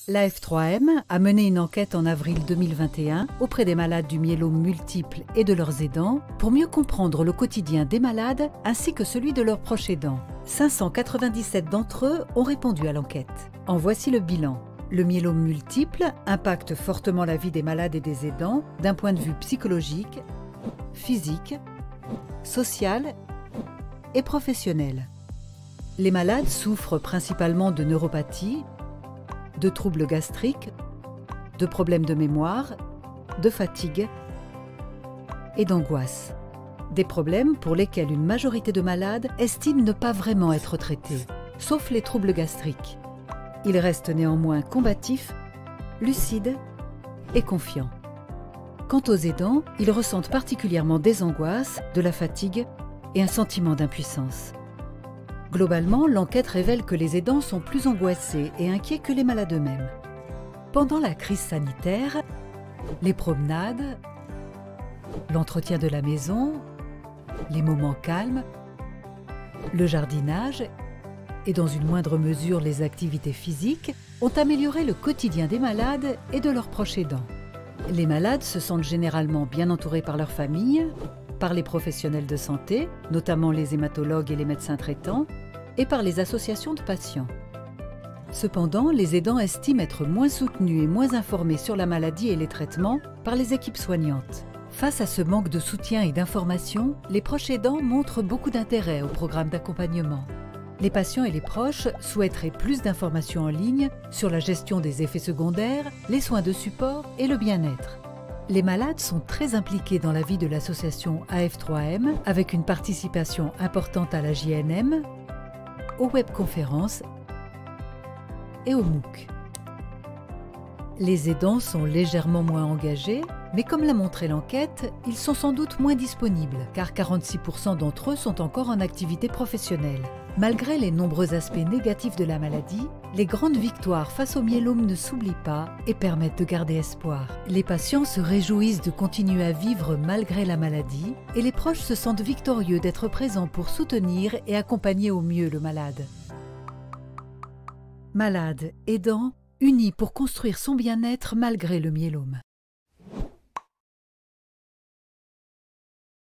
La F3M a mené une enquête en avril 2021 auprès des malades du myélome multiple et de leurs aidants pour mieux comprendre le quotidien des malades ainsi que celui de leurs proches aidants. 597 d'entre eux ont répondu à l'enquête. En voici le bilan. Le myélome multiple impacte fortement la vie des malades et des aidants d'un point de vue psychologique, physique, social et professionnel. Les malades souffrent principalement de neuropathie, de troubles gastriques, de problèmes de mémoire, de fatigue et d'angoisse. Des problèmes pour lesquels une majorité de malades estiment ne pas vraiment être traités, sauf les troubles gastriques. Ils restent néanmoins combatifs, lucides et confiants. Quant aux aidants, ils ressentent particulièrement des angoisses, de la fatigue et un sentiment d'impuissance. Globalement, l'enquête révèle que les aidants sont plus angoissés et inquiets que les malades eux-mêmes. Pendant la crise sanitaire, les promenades, l'entretien de la maison, les moments calmes, le jardinage et dans une moindre mesure les activités physiques ont amélioré le quotidien des malades et de leurs proches aidants. Les malades se sentent généralement bien entourés par leur famille, par les professionnels de santé, notamment les hématologues et les médecins traitants, et par les associations de patients. Cependant, les aidants estiment être moins soutenus et moins informés sur la maladie et les traitements par les équipes soignantes. Face à ce manque de soutien et d'information, les proches aidants montrent beaucoup d'intérêt au programme d'accompagnement. Les patients et les proches souhaiteraient plus d'informations en ligne sur la gestion des effets secondaires, les soins de support et le bien-être. Les malades sont très impliqués dans la vie de l'association AF3M avec une participation importante à la JNM, aux webconférences et aux MOOC. Les aidants sont légèrement moins engagés, mais comme l'a montré l'enquête, ils sont sans doute moins disponibles, car 46% d'entre eux sont encore en activité professionnelle. Malgré les nombreux aspects négatifs de la maladie, les grandes victoires face au myélome ne s'oublient pas et permettent de garder espoir. Les patients se réjouissent de continuer à vivre malgré la maladie et les proches se sentent victorieux d'être présents pour soutenir et accompagner au mieux le malade. Malades, aidants, unis pour construire son bien-être malgré le myélome.